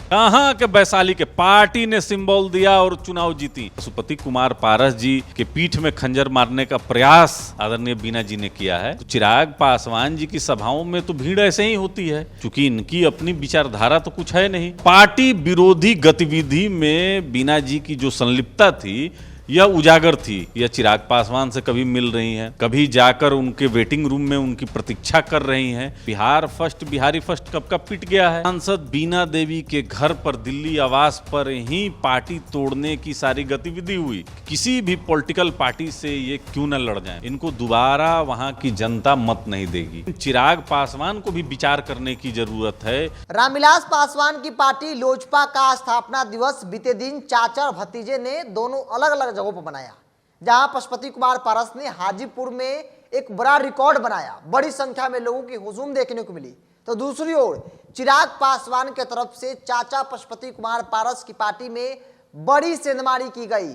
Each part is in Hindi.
कहां के वैशाली के पार्टी ने सिंबल दिया और चुनाव जीती। पशुपति कुमार पारस जी के पीठ में खंजर मारने का प्रयास आदरणीय बीना जी ने किया है। तो चिराग पासवान जी की सभाओं में तो भीड़ ऐसे ही होती है, क्योंकि इनकी अपनी विचारधारा तो कुछ है नहीं। पार्टी विरोधी गतिविधि में बीना जी की जो संलिप्तता थी यह उजागर थी। यह चिराग पासवान से कभी मिल रही हैं, कभी जाकर उनके वेटिंग रूम में उनकी प्रतीक्षा कर रही हैं। बिहार फर्स्ट बिहारी फर्स्ट कब का पिट गया है। सांसद बीना देवी के घर पर दिल्ली आवास पर ही पार्टी तोड़ने की सारी गतिविधि हुई। किसी भी पॉलिटिकल पार्टी से ये क्यों न लड़ जाएं, इनको दोबारा वहां की जनता मत नहीं देगी। चिराग पासवान को भी विचार करने की जरूरत है। रामविलास पासवान की पार्टी लोजपा का स्थापना दिवस बीते दिन चाचा और भतीजे ने दोनों अलग अलग जगहों पर बनाया। जहां पशुपति कुमार पारस ने हाजीपुर में एक बड़ा रिकॉर्ड बनाया, बड़ी संख्या में लोगों की हुजूम देखने को मिली, तो दूसरी ओर चिराग पासवान के तरफ से चाचा पशुपति कुमार पारस की पार्टी में बड़ी सेंधमारी की गई।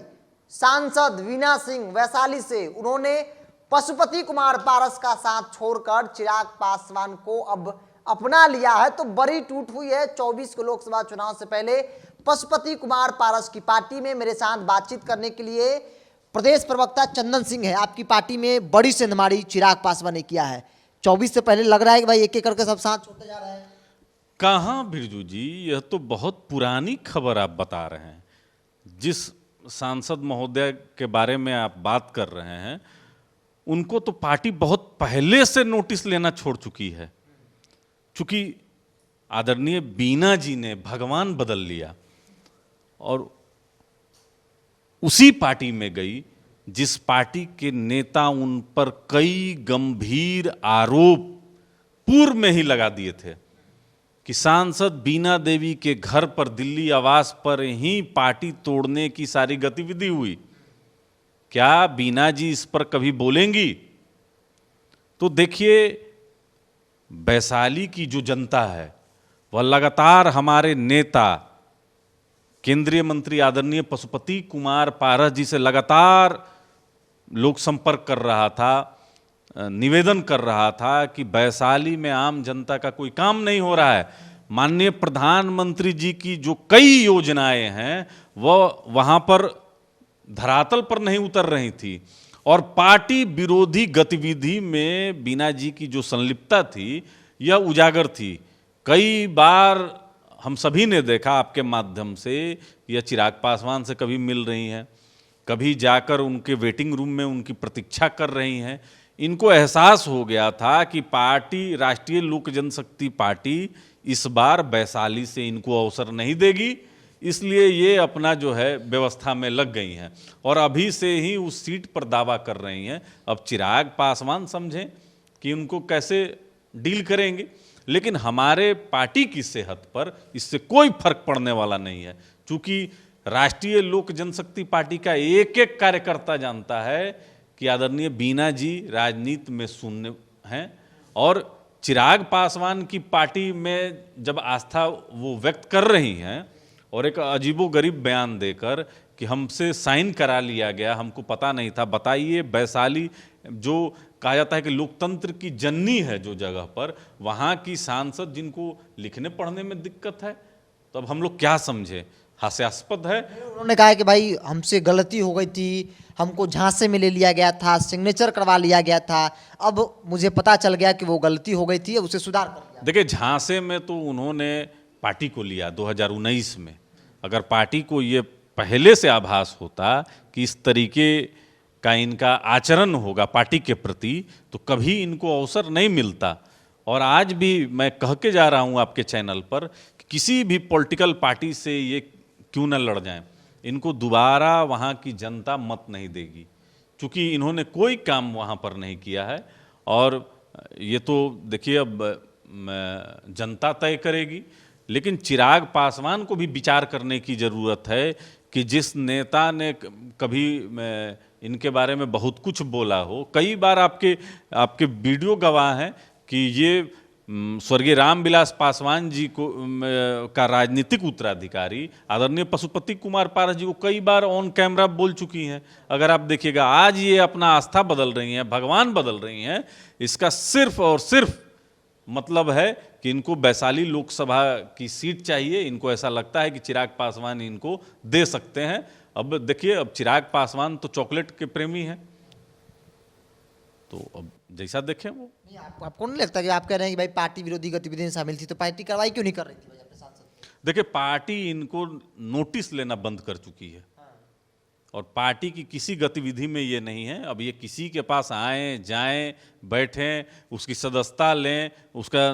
सांसद वीना सिंह वैशाली से उन्होंने पशुपति कुमार पारस का साथ छोड़कर चिराग पासवान को अब अपना लिया है। तो बड़ी टूट हुई है। 24 के लोकसभा चुनाव से पहले पशुपति कुमार पारस की पार्टी में मेरे साथ बातचीत करने के लिए प्रदेश प्रवक्ता चंदन सिंह है। आपकी पार्टी में बड़ी सेंधमारी चिराग पासवान ने किया है। 24 से पहले लग रहा है कि भाई एक एक करके सब साथ छोड़ते जा रहे हैं। कहाँ बिरजू जी, यह तो बहुत पुरानी खबर आप बता रहे हैं। जिस सांसद महोदय के बारे में आप बात कर रहे हैं, उनको तो पार्टी बहुत पहले से नोटिस लेना छोड़ चुकी है। चूंकि आदरणीय बीना जी ने भगवान बदल लिया और उसी पार्टी में गई जिस पार्टी के नेता उन पर कई गंभीर आरोप पूर्व में ही लगा दिए थे कि सांसद बीना देवी के घर पर दिल्ली आवास पर ही पार्टी तोड़ने की सारी गतिविधि हुई। क्या बीना जी इस पर कभी बोलेंगी? तो देखिए, वैशाली की जो जनता है वह लगातार हमारे नेता केंद्रीय मंत्री आदरणीय पशुपति कुमार पारस जी से लगातार लोक संपर्क कर रहा था, निवेदन कर रहा था कि वैशाली में आम जनता का कोई काम नहीं हो रहा है। माननीय प्रधानमंत्री जी की जो कई योजनाएं हैं वह वहां पर धरातल पर नहीं उतर रही थी और पार्टी विरोधी गतिविधि में बीना जी की जो संलिप्तता थी यह उजागर थी। कई बार हम सभी ने देखा आपके माध्यम से, यह चिराग पासवान से कभी मिल रही हैं, कभी जाकर उनके वेटिंग रूम में उनकी प्रतीक्षा कर रही हैं। इनको एहसास हो गया था कि पार्टी राष्ट्रीय लोक जनशक्ति पार्टी इस बार वैशाली से इनको अवसर नहीं देगी, इसलिए ये अपना जो है व्यवस्था में लग गई हैं और अभी से ही उस सीट पर दावा कर रही हैं। अब चिराग पासवान समझें कि उनको कैसे डील करेंगे, लेकिन हमारे पार्टी की सेहत पर इससे कोई फर्क पड़ने वाला नहीं है। क्योंकि राष्ट्रीय लोक जनशक्ति पार्टी का एक एक कार्यकर्ता जानता है कि आदरणीय बीना जी राजनीति में शून्य हैं और चिराग पासवान की पार्टी में जब आस्था वो व्यक्त कर रही हैं और एक अजीबोगरीब बयान देकर कि हमसे साइन करा लिया गया, हमको पता नहीं था। बताइए, वैशाली जो कहा जाता है कि लोकतंत्र की जननी है जो जगह पर, वहाँ की सांसद जिनको लिखने पढ़ने में दिक्कत है, तो अब हम लोग क्या समझे? हास्यास्पद है। उन्होंने कहा कि भाई हमसे गलती हो गई थी, हमको झांसे में ले लिया गया था, सिग्नेचर करवा लिया गया था, अब मुझे पता चल गया कि वो गलती हो गई थी, अब उसे सुधार कर लिया। देखिए, झांसे में तो उन्होंने पार्टी को लिया 2019 में। अगर पार्टी को ये पहले से आभास होता कि इस तरीके का इनका आचरण होगा पार्टी के प्रति, तो कभी इनको अवसर नहीं मिलता। और आज भी मैं कह के जा रहा हूं आपके चैनल पर कि किसी भी पॉलिटिकल पार्टी से ये क्यों न लड़ जाएं, इनको दोबारा वहां की जनता मत नहीं देगी, क्योंकि इन्होंने कोई काम वहां पर नहीं किया है। और ये तो देखिए, अब जनता तय करेगी, लेकिन चिराग पासवान को भी विचार करने की ज़रूरत है कि जिस नेता ने कभी इनके बारे में बहुत कुछ बोला हो, कई बार आपके वीडियो गवाह हैं कि ये स्वर्गीय रामविलास पासवान जी को का राजनीतिक उत्तराधिकारी आदरणीय पशुपति कुमार पारस जी को कई बार ऑन कैमरा बोल चुकी हैं। अगर आप देखिएगा, आज ये अपना आस्था बदल रही हैं, भगवान बदल रही हैं। इसका सिर्फ और सिर्फ मतलब है कि इनको वैशाली लोकसभा की सीट चाहिए, इनको ऐसा लगता है कि चिराग पासवान इनको दे सकते हैं। अब देखिए, अब चिराग पासवान तो चॉकलेट के प्रेमी हैं, तो अब जैसा देखें वो। नहीं, आपको नहीं लगता कि आप कह रहे हैं कि भाई पार्टी विरोधी गतिविधि में शामिल थी तो पार्टी कार्रवाई क्यों नहीं कर रही थी भाई अपने सांसद? देखिए, पार्टी इनको नोटिस लेना बंद कर चुकी है और पार्टी की किसी गतिविधि में ये नहीं है। अब ये किसी के पास आएं जाएं बैठें, उसकी सदस्यता लें, उसका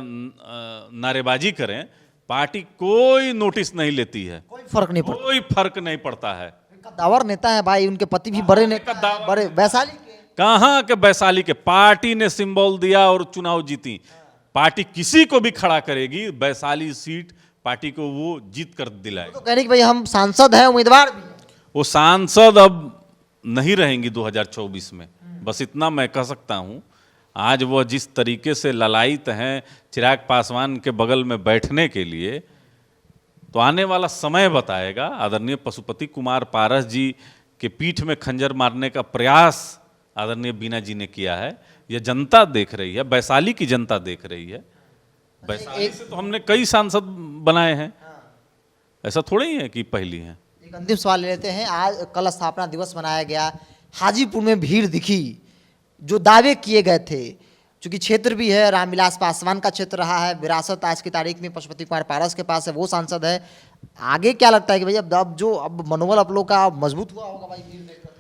नारेबाजी करें, पार्टी कोई नोटिस नहीं लेती है, कोई फर्क नहीं पड़ता। कोई फर्क नहीं पड़ता है। कद्दावर नेता है भाई, उनके पति भी बड़े नेता हैं, बड़े वैशाली के। कहाँ के वैशाली के? पार्टी ने सिंबल दिया और चुनाव जीती। पार्टी किसी को भी खड़ा करेगी, वैशाली सीट पार्टी को वो जीत कर दिलाएगी। तो कहने कि भाई हम सांसद हैं, उम्मीदवार भी हैं। वो सांसद अब नहीं रहेंगी 2024 में, बस इतना मैं कह सकता हूं। आज वह जिस तरीके से ललायित हैं चिराग पासवान के बगल में बैठने के लिए, तो आने वाला समय बताएगा। आदरणीय पशुपति कुमार पारस जी के पीठ में खंजर मारने का प्रयास आदरणीय बीना जी ने किया है। यह जनता देख रही है, वैशाली की जनता देख रही है। वैशाली से तो हमने कई सांसद बनाए हैं, ऐसा थोड़ी ही है कि पहली हैं। एक अंतिम सवाल ले लेते हैं। आज कल स्थापना दिवस मनाया गया, हाजीपुर में भीड़ दिखी, जो दावे किए गए थे, चूंकि क्षेत्र भी है रामविलास पासवान का क्षेत्र रहा है, विरासत आज की तारीख में पशुपति कुमार पारस के पास है, वो सांसद है। आगे क्या लगता है कि भाई अब मनोबल आप लोग का मजबूत हुआ होगा भाई भीड़ देखकर?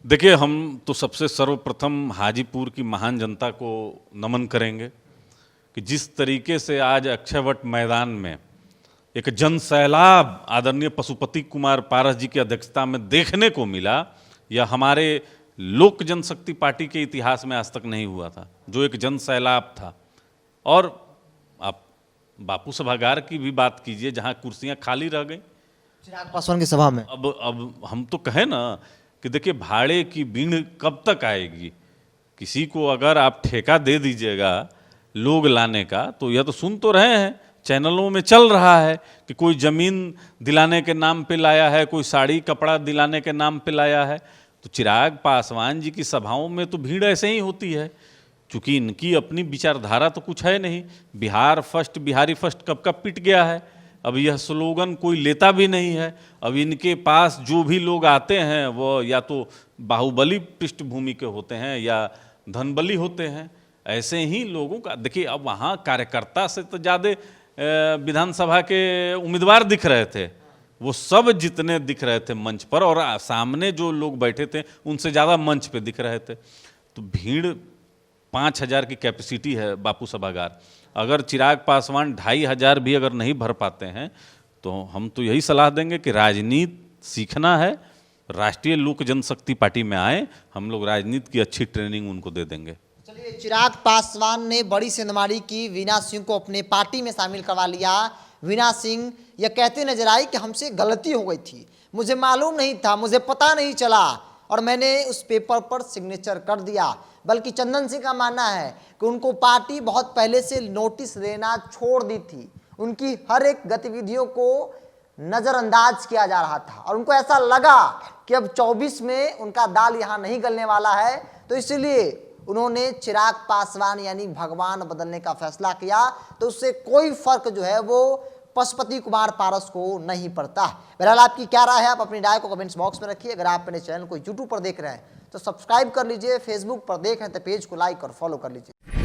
देखिए, हम तो सबसे सर्वप्रथम हाजीपुर की महान जनता को नमन करेंगे कि जिस तरीके से आज अक्षयवट मैदान में एक जनसैलाब आदरणीय पशुपति कुमार पारस जी की अध्यक्षता में देखने को मिला, यह हमारे लोक जनशक्ति पार्टी के इतिहास में आज तक नहीं हुआ था, जो एक जनसैलाब था। और आप बापू सभागार की भी बात कीजिए, जहां कुर्सियां खाली रह गई चिराग पासवान की सभा में। अब हम तो कहें ना कि देखिए, भाड़े की बीण कब तक आएगी? किसी को अगर आप ठेका दे दीजिएगा लोग लाने का, तो यह तो सुन तो रहे हैं, चैनलों में चल रहा है कि कोई जमीन दिलाने के नाम पे लाया है, कोई साड़ी कपड़ा दिलाने के नाम पे लाया है। तो चिराग पासवान जी की सभाओं में तो भीड़ ऐसे ही होती है, क्योंकि इनकी अपनी विचारधारा तो कुछ है नहीं। बिहार फर्स्ट, बिहारी फर्स्ट कब का पिट गया है, अब यह स्लोगन कोई लेता भी नहीं है। अब इनके पास जो भी लोग आते हैं वो या तो बाहुबली पृष्ठभूमि के होते हैं या धनबली होते हैं। ऐसे ही लोगों का देखिए, अब वहाँ कार्यकर्ता से तो ज़्यादा विधानसभा के उम्मीदवार दिख रहे थे, वो सब जितने दिख रहे थे मंच पर, और सामने जो लोग बैठे थे उनसे ज़्यादा मंच पे दिख रहे थे। तो भीड़ 5000 की कैपेसिटी है बापू सभागार। अगर चिराग पासवान 2500 भी अगर नहीं भर पाते हैं, तो हम तो यही सलाह देंगे कि राजनीति सीखना है, राष्ट्रीय लोक जनशक्ति पार्टी में आए, हम लोग राजनीति की अच्छी ट्रेनिंग उनको दे देंगे। चलिए, चिराग पासवान ने बड़ी सेंधमारी की, वीना सिंह को अपने पार्टी में शामिल करवा लिया। वीना सिंह यह कहते नजर आई कि हमसे गलती हो गई थी, मुझे मालूम नहीं था, मुझे पता नहीं चला और मैंने उस पेपर पर सिग्नेचर कर दिया। बल्कि चंदन सिंह का मानना है कि उनको पार्टी बहुत पहले से नोटिस देना छोड़ दी थी, उनकी हर एक गतिविधियों को नज़रअंदाज किया जा रहा था और उनको ऐसा लगा कि अब 24 में उनका दाल यहाँ नहीं गलने वाला है, तो इसलिए उन्होंने चिराग पासवान यानी भगवान बदलने का फैसला किया। तो उससे कोई फर्क जो है वो पशुपति कुमार पारस को नहीं पड़ता। बहरहाल आपकी क्या राय है, आप अपनी राय को कमेंट्स बॉक्स में रखिए। अगर आप मेरे चैनल को यूट्यूब पर देख रहे हैं तो सब्सक्राइब कर लीजिए, फेसबुक पर देख रहे हैं तो पेज को लाइक और फॉलो कर लीजिए।